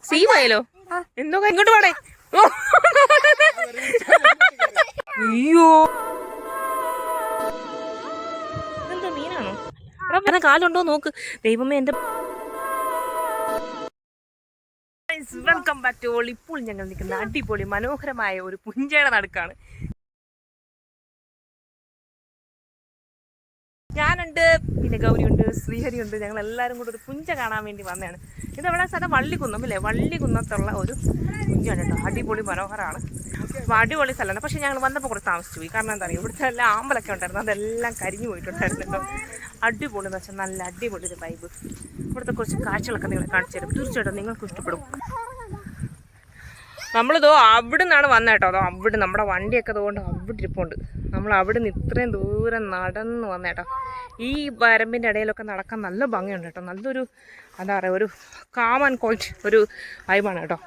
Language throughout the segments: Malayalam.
സീ വയലോ എന്തോ ഇങ്ങോട്ട് പോടേ. അയ്യോ ഇതെന്താ മീനാണോ? അവിടെ കാലുണ്ടോ നോക്ക്. ദൈവമേ എന്റെ. Welcome back to all. ഇപ്പോൾ ഞങ്ങൾ നിൽക്കുന്ന അടിപൊളി മനോഹരമായ ഒരു പുഞ്ചയുടെ നടുക്കാണ്. ഞാനുണ്ട്, പിന്നെ ഗൗരിയുണ്ട്, ശ്രീഹരിയുണ്ട്. ഞങ്ങൾ എല്ലാവരും കൂടെ ഒരു പുഞ്ച കാണാൻ വേണ്ടി വന്നതാണ്. ഇതെവിടെ സ്ഥലം? വള്ളിക്കുന്നം അല്ലേ? വള്ളിക്കുന്നത്തുള്ള ഒരു പുഞ്ചയാണ് കേട്ടോ. അടിപൊളി മനോഹരമാണ്. അടിപൊളി സ്ഥലമാണ്. പക്ഷെ ഞങ്ങൾ വന്നപ്പോൾ കുറച്ച് താമസിച്ചു പോയി. കാരണം എന്താ പറയുക, ഇവിടുത്തെ എല്ലാം ആമ്പലൊക്കെ ഉണ്ടായിരുന്നു, അതെല്ലാം കരിഞ്ഞു പോയിട്ടുണ്ടായിരുന്നു കേട്ടോ. അടിപൊളി എന്ന് വെച്ചാൽ നല്ല അടിപൊളി ഒരു വൈബ്. ഇവിടുത്തെ കുറച്ച് കാഴ്ചകളൊക്കെ നിങ്ങളെ കാണിച്ചു തരും. തീർച്ചയായിട്ടും നിങ്ങൾക്കും ഇഷ്ടപ്പെടും. നമ്മളിതോ അവിടെ നിന്നാണ് വന്നത് കേട്ടോ. അതോ അവിടെ നമ്മുടെ വണ്ടിയൊക്കെ അതുകൊണ്ട് അവിടെ ഇരിപ്പുണ്ട്. നമ്മൾ അവിടെ നിന്ന് ഇത്രയും ദൂരം നടന്ന് വന്ന കേട്ടോ. ഈ വരമ്പിൻ്റെ ഇടയിലൊക്കെ നടക്കാൻ നല്ല ഭംഗിയുണ്ട് കേട്ടോ. നല്ലൊരു എന്താ പറയുക, ഒരു കാം ആൻഡ് ക്വൈറ്റ് ഒരു വൈബാണ് കേട്ടോ.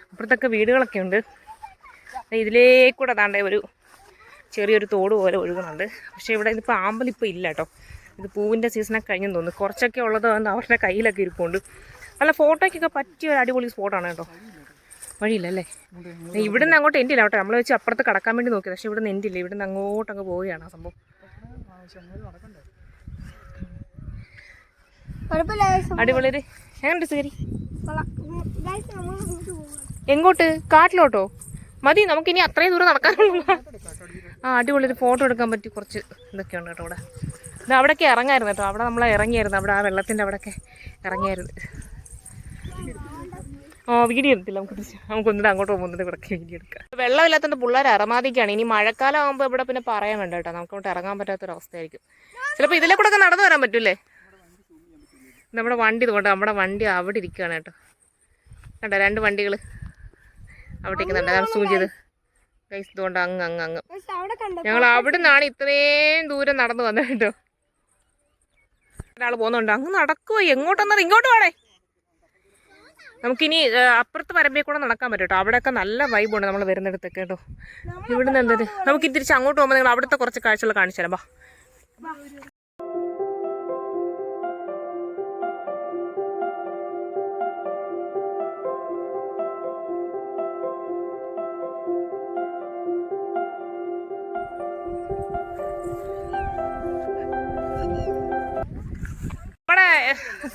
അപ്പുറത്തൊക്കെ വീടുകളൊക്കെ ഉണ്ട്. ഇതിലേക്കൂടെ താണ്ടേ ഒരു ചെറിയൊരു തോട് പോലെ ഒഴുകുന്നുണ്ട്. പക്ഷേ ഇവിടെ ഇതിപ്പോൾ ആമ്പലിപ്പോൾ ഇല്ല കേട്ടോ. ഇത് പൂവിൻ്റെ സീസണൊക്കെ കഴിഞ്ഞെന്ന് തോന്നുന്നു. കുറച്ചൊക്കെ ഉള്ളത് വന്ന് അവരുടെ കയ്യിലൊക്കെ ഇരിപ്പുണ്ട്. നല്ല ഫോട്ടോയ്ക്കൊക്കെ പറ്റിയ ഒരു അടിപൊളി സ്പോട്ടാണ് കേട്ടോ. വഴിയില്ലല്ലേ? ഇവിടുന്ന് അങ്ങോട്ട് എൻ്റെ ഇല്ല കേട്ടോ. നമ്മൾ വെച്ച് അപ്പുറത്ത് കടക്കാൻ വേണ്ടി നോക്കിയത്. പക്ഷെ ഇവിടുന്ന് എൻ്റെ ഇല്ല. ഇവിടുന്ന് അങ്ങോട്ടങ്ങ് പോവുകയാണ് ആ സംഭവം. അടിപൊളി. എങ്ങനെയുണ്ട് ശരി? എങ്ങോട്ട്? കാട്ടിലോട്ടോ? മതി, നമുക്കിനി അത്രയും ദൂരം നടക്കാനുള്ള. അടിപൊളി ഒരു ഫോട്ടോ എടുക്കാൻ പറ്റി കുറച്ച് ഇതൊക്കെയുണ്ട് കേട്ടോ ഇവിടെ. ഇത് അവിടെയൊക്കെ ഇറങ്ങായിരുന്നു കേട്ടോ. അവിടെ നമ്മൾ ഇറങ്ങിയായിരുന്നു. അവിടെ ആ വെള്ളത്തിൻ്റെ അവിടെയൊക്കെ ഇറങ്ങിയായിരുന്നു. വീഡിയോ എടുത്തില്ല. നമുക്കൊന്നിട്ട് അങ്ങോട്ട് പോകുന്നത് ഇവിടേക്ക് വീഡിയോ എടുക്കാം. വെള്ളമില്ലാത്തതുകൊണ്ട് പിള്ളേർ അറമാദിക്കാണ്. ഇനി മഴക്കാലം ആകുമ്പോൾ ഇവിടെ പിന്നെ പറയാൻ വേണ്ട കേട്ടോ. നമുക്കോട്ട് ഇറങ്ങാൻ പറ്റാത്തൊരവസ്ഥയായിരിക്കും. ചിലപ്പോൾ ഇതിലെ കൂടെ ഒക്കെ നടന്നു വരാൻ പറ്റൂലേ? നമ്മുടെ വണ്ടി ഇതുകൊണ്ട് നമ്മുടെ വണ്ടി അവിടെ ഇരിക്കുകയാണ് കേട്ടോ. കണ്ടോ, രണ്ട് വണ്ടികൾ അവിടെ ഇരിക്കുന്നുണ്ട്. അതാണ് സൂചി ചെയ്ത് ഗൈസ്. ഇതുകൊണ്ട് അങ്ങ് ഞങ്ങൾ അവിടെ നിന്നാണ് ഇത്രയും ദൂരം നടന്നു വന്നത് കേട്ടോ. ഒരാൾ പോകുന്നുണ്ട്. അങ്ങ് നടക്കുവോ? എങ്ങോട്ടെന്നത്? ഇങ്ങോട്ട് വേണേ. നമുക്കിനി അപ്പുറത്ത് വരമ്പേ കൂടെ നടക്കാൻ പറ്റും കേട്ടോ. അവിടെയൊക്കെ നല്ല വൈബുണ്ട് നമ്മൾ വരുന്നിടത്തൊക്കെ കേട്ടോ. ഇവിടുന്ന് എന്തൊരു നമുക്ക് തിരിച്ച് അങ്ങോട്ട് പോകുമ്പോൾ നിങ്ങൾ അവിടുത്തെ കുറച്ച് കാഴ്ചകൾ കാണിച്ചു തരാം.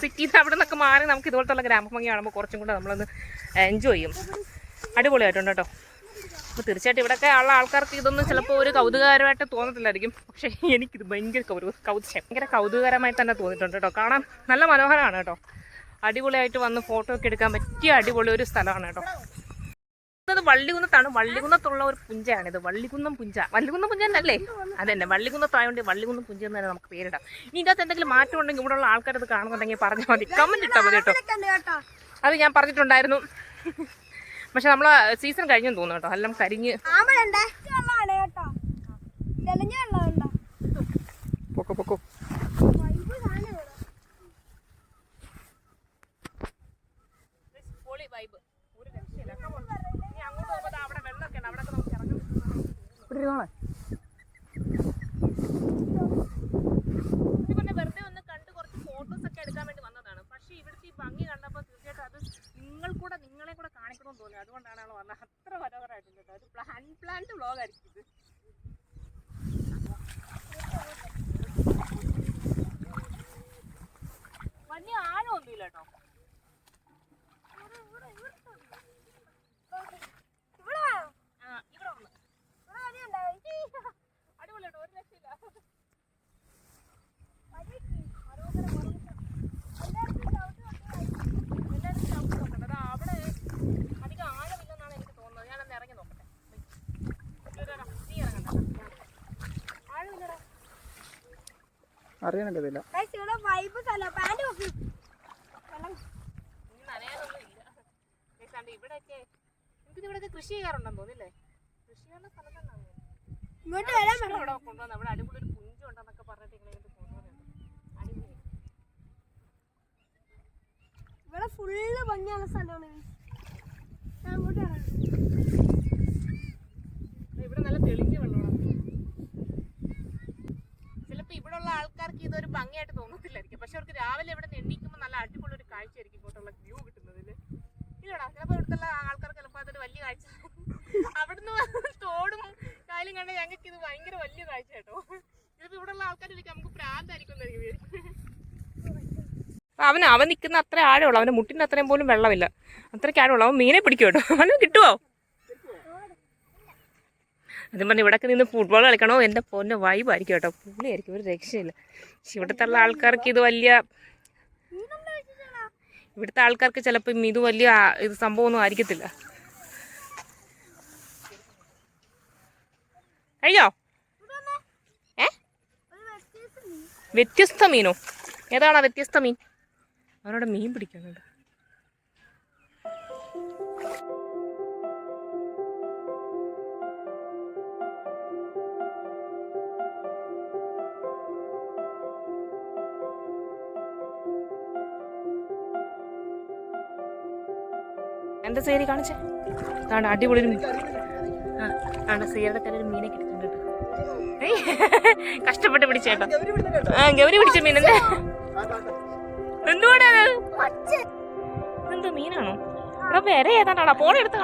സിറ്റീസ് അവിടെ നിന്നൊക്കെ മാറി നമുക്ക് ഇതുപോലത്തുള്ള ഗ്രാമഭംഗി കാണുമ്പോൾ കുറച്ചും കൂടെ നമ്മളൊന്ന് എൻജോയ് ചെയ്യും. അടിപൊളിയായിട്ടുണ്ട് കേട്ടോ. അപ്പോൾ തീർച്ചയായിട്ടും ഇവിടെയൊക്കെ ഉള്ള ആൾക്കാർക്ക് ഇതൊന്നും ചിലപ്പോൾ ഒരു കൗതുകകരമായിട്ട് തോന്നത്തില്ലായിരിക്കും. പക്ഷേ എനിക്കിത് ഭയങ്കര കൗതുകകരമായി തന്നെ തോന്നിയിട്ടുണ്ട് കേട്ടോ. കാണാൻ നല്ല മനോഹരമാണ് കേട്ടോ. അടിപൊളിയായിട്ട് വന്ന് ഫോട്ടോ ഒക്കെ എടുക്കാൻ പറ്റിയ അടിപൊളി ഒരു സ്ഥലമാണ് കേട്ടോ. ഇത് വള്ളികുന്നത്താണ്. വള്ളികുന്നത്തുള്ള ഒരു പുഞ്ചയാണിത്. വള്ളികുന്നം പുഞ്ച. വള്ളികുന്നം പുഞ്ച എന്നല്ലേ? അതന്നെ, വള്ളികുന്നത്തായതുകൊണ്ട് വള്ളികുന്നം പുഞ്ച എന്ന് തന്നെ നമുക്ക് പേരിടാം. ഇനി ഇതിനകത്ത് എന്തെങ്കിലും മാറ്റം ഉണ്ടെങ്കിൽ ഇവിടെയുള്ള ആൾക്കാർ ഇത് കാണുന്നുണ്ടെങ്കിൽ പറഞ്ഞാൽ മതി, കമന്റ് ഇട്ടാൽ മതി കേട്ടോ. അത് ഞാൻ പറഞ്ഞിട്ടുണ്ടായിരുന്നു. പക്ഷെ നമ്മൾ സീസൺ കഴിഞ്ഞെന്ന് തോന്നുന്നു കേട്ടോ. എല്ലാം കരിഞ്ഞ് പൊക്കോ പൊക്കോ. വൈബ് ഒരു രക്ഷയില്ല. അങ്ങോട്ട് പോകുമ്പോൾ അവിടെ വെള്ളമൊക്കെ ഉണ്ട്. അവിടെ നമുക്ക് ഇറങ്ങാം. പിന്നെ വെറുതെ ഒന്ന് കണ്ട് കുറച്ച് ഫോട്ടോസ് ഒക്കെ എടുക്കാൻ വേണ്ടി വന്നതാണ്. പക്ഷേ ഇവിടുത്തെ ഈ ഭംഗി കണ്ടപ്പോൾ തീർച്ചയായിട്ടും അത് നിങ്ങളെ കൂടെ കാണിക്കണമെന്ന് തോന്നി. അതുകൊണ്ടാണ് അവൾ വന്നത്. അത്ര മനോഹരമായിട്ടുണ്ട് കേട്ടോ. ഒരു അൺപ്ലാൻഡ് വ്ളോഗായിരിക്കും ഇത്. വലിയ ആഴമൊന്നുമില്ല കേട്ടോ. അടിപൊളിയാട്ടോ. ഒരു രക്ഷയില്ല. അവിടെ അധികം ആഴമില്ലെന്നാണ് എനിക്ക് തോന്നുന്നത്. ഞാനൊന്ന് ഇറങ്ങി നോക്കട്ടെ. നീ ഇറങ്ങണ്ട. ആഴമില്ലടാ. അറിയാനൊക്കത്തില്ല. ഇവിടെയൊക്കെ ഇവിടെയൊക്കെ കൃഷി ചെയ്യാറുണ്ടെന്ന് തോന്നില്ലേ? കൃഷി ചെയ്യുന്ന സ്ഥലം തന്നെയാണ്. ഇവിടെ കൊണ്ടുവന്ന ഇവിടെ അടിപൊളി ഒരു പുഞ്ച ഉണ്ടെന്നൊക്കെ പറഞ്ഞിട്ട് ഇങ്ങനെ കൊണ്ടുവന്നുണ്ട്. അടിപൊളി. ഇവിടെ ഫുള്ള് ഭംഗിയുള്ള സ്ഥലമാണ്. ഇവിടെ നല്ല തെളിഞ്ഞ വെള്ളമാണ്. ചിലപ്പോൾ ഇവിടെ ഉള്ള ആൾക്കാർക്ക് ഇതൊരു ഭംഗിയായിട്ട് തോന്നത്തില്ലായിരിക്കും. പക്ഷെ അവർക്ക് രാവിലെ ഇവിടെ എണ്ണീക്കുമ്പോൾ നല്ല അടിപൊളി ഒരു കാഴ്ചയായിരിക്കും ഇങ്ങോട്ടുള്ള വ്യൂ കിട്ടുന്നതില്. ഇല്ലടാ, ചിലപ്പോൾ ഇവിടുത്തെ ആൾക്കാർക്ക് ചിലപ്പോൾ അതൊരു വലിയ കാഴ്ച. അവിടുന്ന് തോടും കായലും കണ്ട് ഞങ്ങൾക്ക് ഇത് ഭയങ്കര വലിയ കാഴ്ച കേട്ടോ. ചിലപ്പോൾ ഇവിടെ ഉള്ള ആൾക്കാരിലേക്ക് നമുക്ക് പ്രാന്തായിരിക്കും. അവൻ നിൽക്കുന്ന അത്ര ആഴമുള്ളൂ, അവൻ്റെ മുട്ടിൻ്റെ അത്രയും പോലും വെള്ളമില്ല, അത്രയ്ക്ക് ആഴമുള്ളൂ. അവൻ മീനെ പിടിക്കും കേട്ടോ. അവന് കിട്ടുമോ? അതും പറഞ്ഞ് ഇവിടെയൊക്കെ നിന്ന് ഫുട്ബോൾ കളിക്കണോ, എൻ്റെ പൊന്നെ വൈബായിരിക്കും കേട്ടോ, പുള്ളിയായിരിക്കും, ഒരു രക്ഷയില്ല. പക്ഷെ ഇവിടുത്തെ ഉള്ള ആൾക്കാർക്ക് ഇത് വലിയ, ഇവിടുത്തെ ആൾക്കാർക്ക് ചിലപ്പം ഇത് വലിയ ഇത് സംഭവമൊന്നും ആയിരിക്കത്തില്ല. കഴിയോ? വ്യത്യസ്ത മീനോ? ഏതാണോ വ്യത്യസ്ത മീൻ? അവനോട് മീൻ പിടിക്കുന്നുണ്ട്. എന്താ സേരി കാണിച്ചേ? ആണ് അടിപൊളി മീൻ. ആണ് സേരുടെ കയ്യിൽ മീനെ കിട്ടുന്നുണ്ട് കേട്ടോ. കഷ്ടപ്പെട്ട് പിടിച്ചേട്ടോ. ഗൗരി പിടിച്ച മീൻ. എന്തുകൂടെ എന്തോ മീനാണോ? വേറെ ഏതാണ്ടാ ഫോൺ എടുത്ത്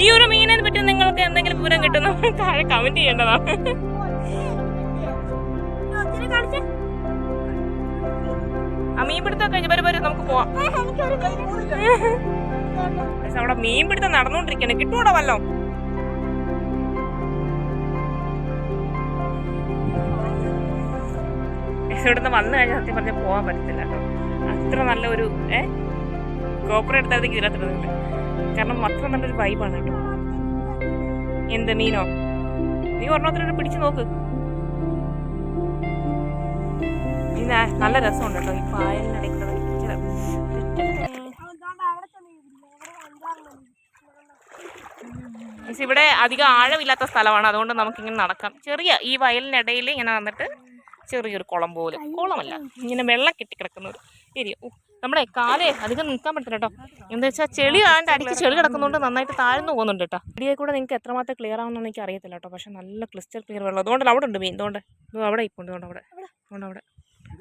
ഈ ഒരു മീനിനെ പറ്റി നിങ്ങൾക്ക് എന്തെങ്കിലും വിവരം കിട്ടുന്ന താഴെ കമന്റ് ചെയ്യേണ്ടതാണ്. ആ മീൻ പിടുത്തം കഴിഞ്ഞ വരും നമുക്ക് പോവാം. അവിടെ മീൻ പിടുത്തം നടന്നുകൊണ്ടിരിക്കണേ, കിട്ടൂടാ വല്ലോ. ഇവിടുന്ന് വന്നു കഴിഞ്ഞാൽ സത്യം പറഞ്ഞാൽ പോകാൻ പറ്റത്തില്ല കേട്ടോ. അത്ര നല്ല ഒരു കോപ്പറ എടുത്താൽ കീഴത്തിടുന്നുണ്ട്. കാരണം അത്ര നല്ലൊരു വൈബാണ് കേട്ടോ. എന്ത് മീനോ? നീ ഒരെണ്ണത്തിനോട് പിടിച്ചു നോക്ക്. നല്ല രസമുണ്ട് കേട്ടോ ഈ പായലിനിടയിൽ. ഇവിടെ അധികം ആഴമില്ലാത്ത സ്ഥലമാണ്, അതുകൊണ്ട് നമുക്കിങ്ങനെ നടക്കാം. ചെറിയ ഈ വയലിനിടയിൽ ഇങ്ങനെ വന്നിട്ട് ചെറിയൊരു കുളം പോലെ, കുളമല്ല ഇങ്ങനെ വെള്ളം കെട്ടിക്കിടക്കുന്ന ഒരു ഏരിയ. നമ്മുടെ കാലേ അധികം നിൽക്കാൻ പറ്റില്ല കേട്ടോ. എന്താ വെച്ചാൽ ചെളി ആണ്ട് അടിച്ച് ചെളി കിടക്കുന്നതുകൊണ്ട് നന്നായിട്ട് താഴ്ന്നു പോകുന്നുണ്ട് കേട്ടോ. വീഡിയോ കൂടെ നിങ്ങൾക്ക് എത്രമാത്രം ക്ലിയർ ആവുമെന്ന് എനിക്ക് അറിയത്തില്ല കേട്ടോ. പക്ഷെ നല്ല ക്ലിസ്റ്റർ ക്ലിയർ വെള്ളം. അതുകൊണ്ട് അവിടെ ഉണ്ട് മീൻ. അതുകൊണ്ട് അവിടെ ഇപ്പോൾ ഉണ്ട്. അവിടെ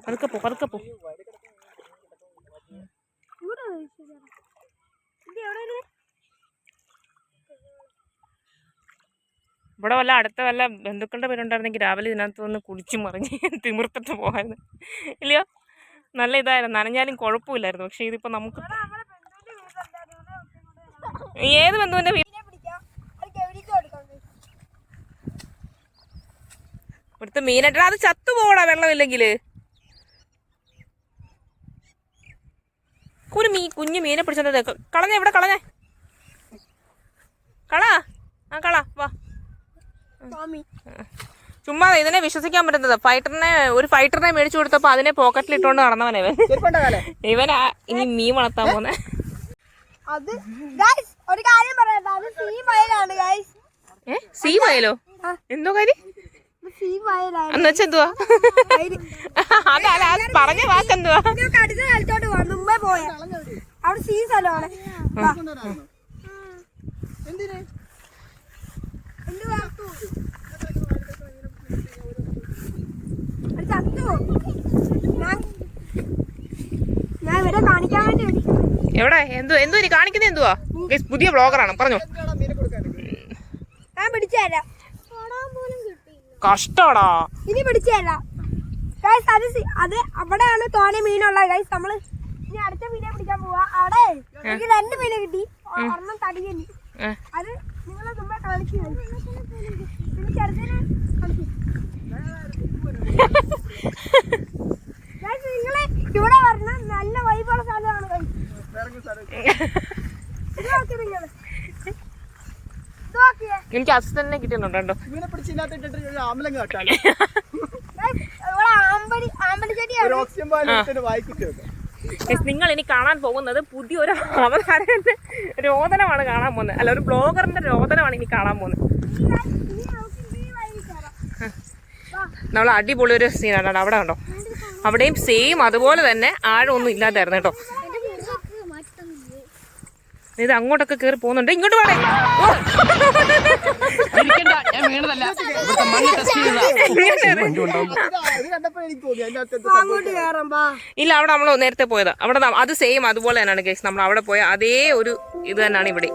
അവിടെ പതുക്കെ പോ. ഇവിടെ വല്ല അടുത്ത വല്ല ബന്ധുക്കളുടെ പേരുണ്ടായിരുന്നെങ്കിൽ രാവിലെ ഇതിനകത്ത് വന്ന് കുളിച്ചു മറിഞ്ഞ് തിമിർത്തിട്ട് പോകായിരുന്നു. ഇല്ലയോ? നല്ല ഇതായിരുന്നു, നനഞ്ഞാലും കുഴപ്പമില്ലായിരുന്നു. പക്ഷെ ഇതിപ്പോൾ നമുക്ക് ഏത് ബന്ധുവിൻ്റെ ഇവിടുത്തെ മീനായിട്ട് അത് ചത്തുപോടാ വെള്ളമില്ലെങ്കിൽ. ഒരു കുഞ്ഞു മീനെ പിടിച്ചോണ്ട് കളഞ്ഞേ. ഇവിടെ കളഞ്ഞേ. കള വാ. ചുമ്മാ ഇതിനെ വിശ്വസിക്കാൻ പറ്റുന്നത്. ഒരു ഫൈറ്ററിനെ മേടിച്ചു കൊടുത്തപ്പോ അതിനെ പോക്കറ്റിൽ ഇട്ടുകൊണ്ട് നടന്നവനെ ഇവനാ ഇനി മീൻ വളർത്താൻ പോന്നെ. സീ വയലോ? എന്തോ കാര്യം എന്നുവെച്ചെന്തുവാ? അതല്ല പറഞ്ഞ വാക്കെന്തുവാ? എവിടെ എന്തോ നീ കാണിക്കുന്നത്? എന്തുവാ? പുതിയ വ്ളോഗറാണ്, പറഞ്ഞോ. കഷ്ടടാ. ഇനി പിടിച്ചല്ല അത് അവിടെയാണ് തോനെ മീനുള്ളത് ഗൈസ്. നമ്മള് ഇനി അടുത്ത മീനെ പിടിക്കാൻ പോവാ. അവിടെ എനിക്ക് 2 മീനെ കിട്ടി, ഒരെണ്ണം തടിയനി. അത് നിങ്ങളെ മുമ്പേ കാണിച്ചു. പിന്നെ ചെറുതിനെ കളിക്കും. നിങ്ങളെ ഇവിടെ പറഞ്ഞ നല്ല വൈബുള്ള സ്ഥലമാണ് ഗൈസ്. ഇത് നോക്കി നിങ്ങള്. എനിക്ക് അസിസ്റ്റന്റിനെ കിട്ടുന്നുണ്ട് കേട്ടോ. നിങ്ങൾ ഇനി കാണാൻ പോകുന്നത് പുതിയൊരു അവതാരന്റെ രോദനമാണ് കാണാൻ പോകുന്നത്. അല്ല, ഒരു ബ്ലോഗറിന്റെ രോദനമാണ് ഇനി കാണാൻ പോകുന്നത്. നമ്മൾ അടിപൊളി ഒരു സീനാണ് അവിടെ കണ്ടോ. അവിടെയും സെയിം അതുപോലെ തന്നെ ആഴമൊന്നും ഇല്ലാതായിരുന്നു കേട്ടോ. ഇത് അങ്ങോട്ടൊക്കെ കയറി പോകുന്നുണ്ട്. ഇങ്ങോട്ട് വേണേ ഇല്ല, അവിടെ നമ്മൾ നേരത്തെ പോയതാ. അവിടെ അത് സെയിം അതുപോലെ തന്നെയാണ് ഗൈസ്. നമ്മൾ അവിടെ പോയ അതേ ഒരു ഇത് തന്നെയാണ് ഇവിടെ.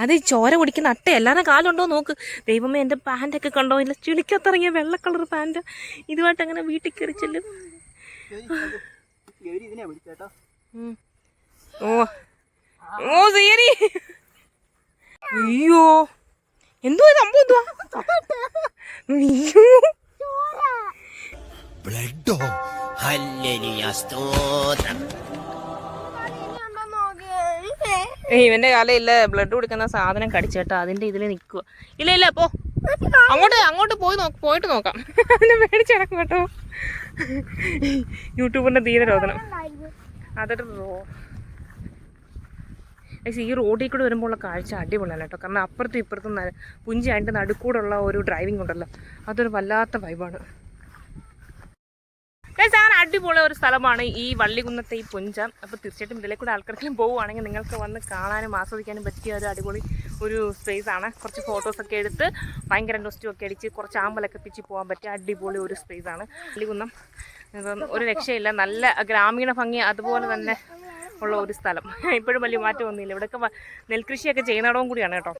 അത് ചോര കുടിക്കുന്ന അട്ട. എല്ലാവരും കാലുണ്ടോ നോക്ക്. ദൈവമേ, എൻ്റെ പാൻറ്റൊക്കെ കണ്ടോ? ഇല്ല, ചുളിക്കത്തിറങ്ങിയ വെള്ള കളർ പാൻറ്റ്. ഇതുമായിട്ട് അങ്ങനെ വീട്ടിൽ കയറി ചെല്ലും. ഓ ശരി. അയ്യോ, എന്തോ സംഭവം എന്തുവാ? ബ്ലഡോ ഹല്ലേലൂയ സ്തോത്രം. ഇവന്റെ കാലയില്ല ബ്ലഡ് കൊടുക്കുന്ന സാധനം കടിച്ചേട്ടാ. അതിന്റെ ഇതിൽ നിൽക്കുക. ഇല്ല ഇല്ല, പോ അങ്ങോട്ട് പോയിട്ട് നോക്കാം. അതിനെ മേടിച്ചിടക്കും കേട്ടോ. യൂട്യൂബറിന്റെ ധീരരോധനം. അതൊരു ഈ റോഡിൽ കൂടെ വരുമ്പോൾ ഉള്ള കാഴ്ച അടിപൊളിയാണ് കേട്ടോ. കാരണം അപ്പുറത്തും ഇപ്പുറത്തും പുഞ്ചയായിട്ട് നടുക്കൂടുള്ള ഒരു ഡ്രൈവിംഗ് ഉണ്ടല്ലോ, അതൊരു വല്ലാത്ത വൈബാണ്. അങ്ങനെ അടിപൊളി ഒരു സ്ഥലമാണ് ഈ വള്ളികുന്നത്തെ ഈ പുഞ്ച. അപ്പോൾ തീർച്ചയായിട്ടും ഇതിലെ കൂടെ ആൾക്കാർക്കും പോവുകയാണെങ്കിൽ നിങ്ങൾക്ക് വന്ന് കാണാനും ആസ്വദിക്കാനും പറ്റിയ ഒരു അടിപൊളി ഒരു സ്പേസ് ആണ്. കുറച്ച് ഫോട്ടോസൊക്കെ എടുത്ത് ഭയങ്കര നൊസ്റ്റൊക്കെ അടിച്ച് കുറച്ച് ആമ്പലൊക്കെ പിച്ച് പോകാൻ പറ്റിയ അടിപൊളി ഒരു സ്പേസ് ആണ് വള്ളികുന്നം. ഒരു രക്ഷയില്ല. നല്ല ഗ്രാമീണ ഭംഗി അതുപോലെ തന്നെ ഉള്ള ഒരു സ്ഥലം. ഇപ്പോഴും വലിയ മാറ്റമൊന്നുമില്ല. ഇവിടെയൊക്കെ നെൽകൃഷിയൊക്കെ ചെയ്യുന്നിടവും കൂടിയാണ് കേട്ടോ.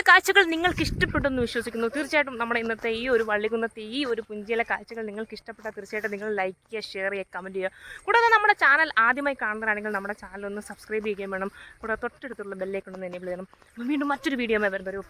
കാഴ്ചകൾ നിങ്ങൾക്ക് ഇഷ്ടപ്പെട്ടെന്ന് വിശ്വസിക്കുന്നു. തീർച്ചയായിട്ടും നമ്മുടെ ഇന്നത്തെ ഈ ഒരു വള്ളികുന്നത്തെ ഈ ഒരു പുഞ്ചയിലെ കാഴ്ചകൾ നിങ്ങൾക്ക് ഇഷ്ടപ്പെട്ടാൽ തീർച്ചയായിട്ടും നിങ്ങൾ ലൈക്ക് ചെയ്യുക, ഷെയർ ചെയ്യുക, കമൻറ്റ് ചെയ്യുക. കൂടാതെ നമ്മുടെ ചാനൽ ആദ്യമായി കാണുന്നതാണെങ്കിൽ നമ്മുടെ ചാനൽ ഒന്ന് സബ്സ്ക്രൈബ് ചെയ്യുകയും വേണം. കൂടാതെ തൊട്ടടുത്തുള്ള ബെല്ലേക്കൊന്ന് എനേബിൾ ചെയ്യണം. വീണ്ടും മറ്റൊരു വീഡിയോ വരുന്നവരെ